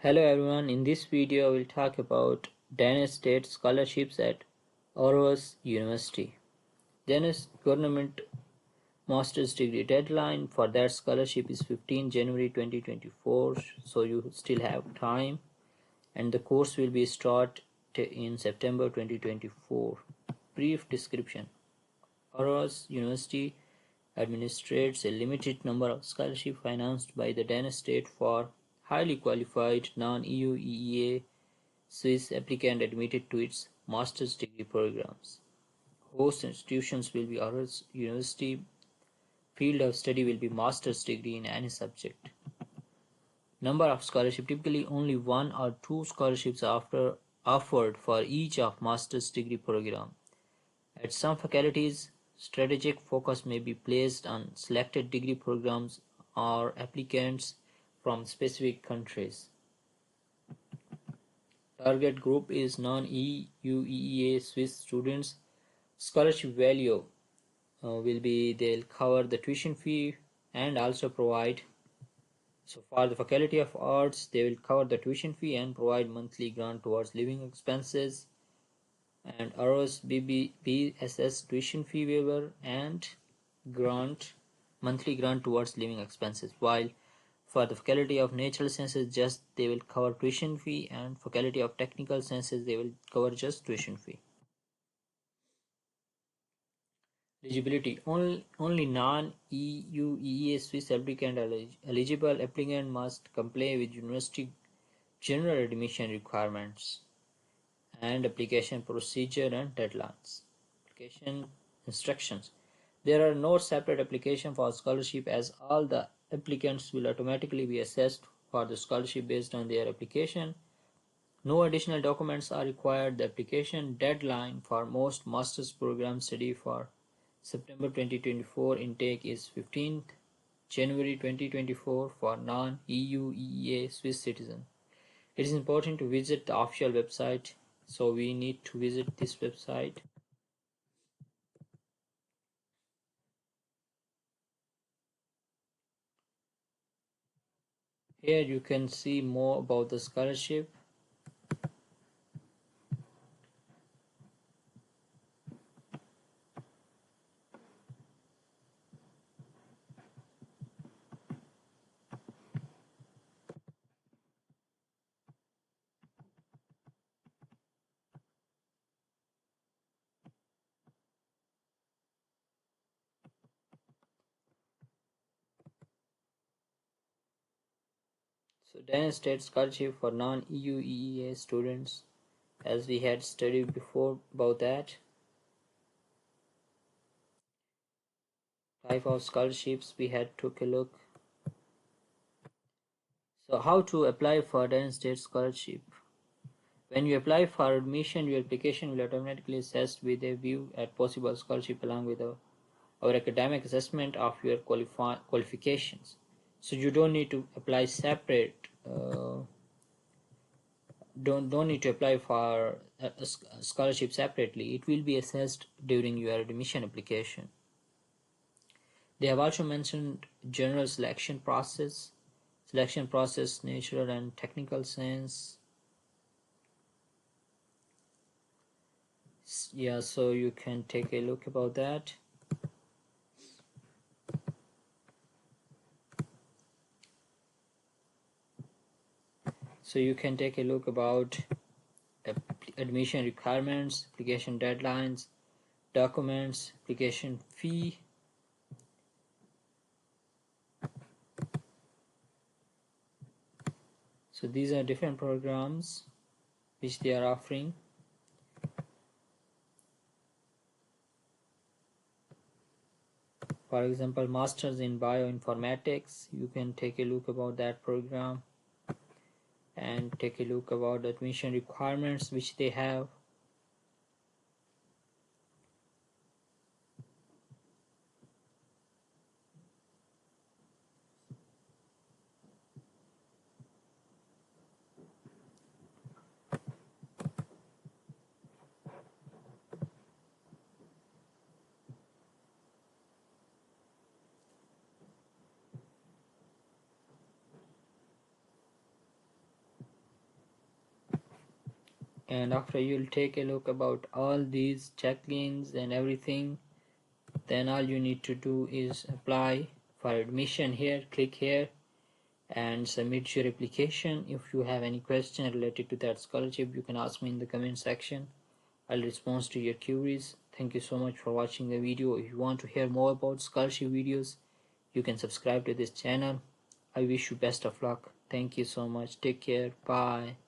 Hello everyone, in this video we'll talk about Danish State Scholarships at Aarhus University. Danish government master's degree deadline for that scholarship is 15 January 2024, so you still have time, and the course will be start in September 2024. Brief description. Aarhus University administrates a limited number of scholarships financed by the Danish state for highly qualified non-EU EEA Swiss applicants admitted to its master's degree programs. Host institutions will be Aarhus University. Field of study will be master's degree in any subject. Number of scholarships: typically only one or two scholarships are offered for each of master's degree program. At some faculties, strategic focus may be placed on selected degree programs or applicants from specific countries. Target group is non-EU EEA Swiss students. Scholarship value will be they'll cover the tuition fee and also provide. So for the Faculty of Arts, they will cover the tuition fee and provide monthly grant towards living expenses, and Aarhus BSS tuition fee waiver and monthly grant towards living expenses, while for the Faculty of Natural Sciences just they will cover tuition fee, and Faculty of Technical Sciences they will cover just tuition fee. Eligibility: only non-EU EEA Swiss applicant eligible applicant must comply with university general admission requirements and application procedure and deadlines. Application instructions: there are no separate application for scholarship, as all the applicants will automatically be assessed for the scholarship based on their application. No additional documents are required. The application deadline for most master's program study for September 2024 intake is 15th January 2024 for non-EU EEA Swiss citizens. It is important to visit the official website, so we need to visit this website. Here you can see more about the scholarship. So Danish State Scholarship for non-EU EEA students, as we had studied before about that. Type of scholarships we had took a look. So how to apply for Danish State Scholarship? When you apply for admission, your application will automatically assessed with a view at possible scholarship along with our academic assessment of your qualifications. So you don't need to apply separate. Don't need to apply for a scholarship separately. It will be assessed during your admission application. They have also mentioned general selection process, natural and technical science. Yeah, so you can take a look about that. So you can take a look about admission requirements, application deadlines, documents, application fee. So these are different programs which they are offering. For example, Masters in Bioinformatics, you can take a look about that program and take a look about the admission requirements which they have. and after you'll take a look about all these check-ins and everything, then all you need to do is apply for admission here. Click here and submit your application. If you have any question related to that scholarship, you can ask me in the comment section. I'll respond to your queries. Thank you so much for watching the video. If you want to hear more about scholarship videos, you can subscribe to this channel. I wish you best of luck. Thank you so much. Take care. Bye.